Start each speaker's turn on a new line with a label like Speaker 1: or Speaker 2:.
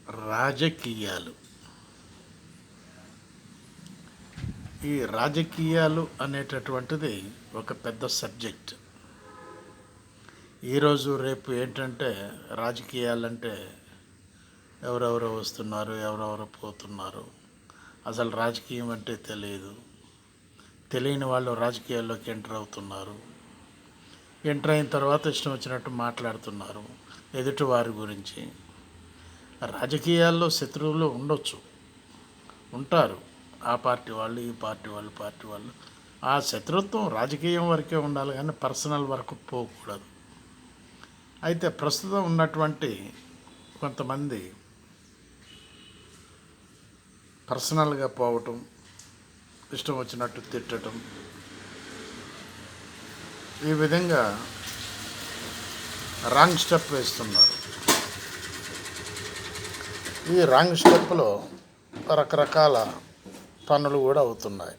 Speaker 1: రాజకీయాలు. ఈ రాజకీయాలు అనేటటువంటిది ఒక పెద్ద సబ్జెక్ట్. ఈరోజు రేపు ఏంటంటే రాజకీయాలంటే ఎవరెవరో వస్తున్నారు, ఎవరెవరో పోతున్నారు. అసలు రాజకీయం అంటే తెలియని వాళ్ళు రాజకీయాల్లోకి ఎంటర్ అవుతున్నారు. ఎంటర్ అయిన తర్వాత ఇష్టం వచ్చినట్టు మాట్లాడుతున్నారు ఎదుటి వారి గురించి. రాజకీయాల్లో శత్రువులు ఉంటారు. ఆ పార్టీ వాళ్ళు, ఈ పార్టీ వాళ్ళు. ఆ శత్రుత్వం రాజకీయం వరకే ఉండాలి కానీ పర్సనల్ వరకు పోకూడదు. అయితే ప్రస్తుతం ఉన్నటువంటి కొంతమంది పర్సనల్గా పోవటం, ఇష్టం వచ్చినట్టు తిట్టడం, ఈ విధంగా రాంగ్ స్టెప్ వేస్తున్నారు. ఈ రాంగ్ స్టెప్లో రకరకాల పనులు కూడా అవుతున్నాయి.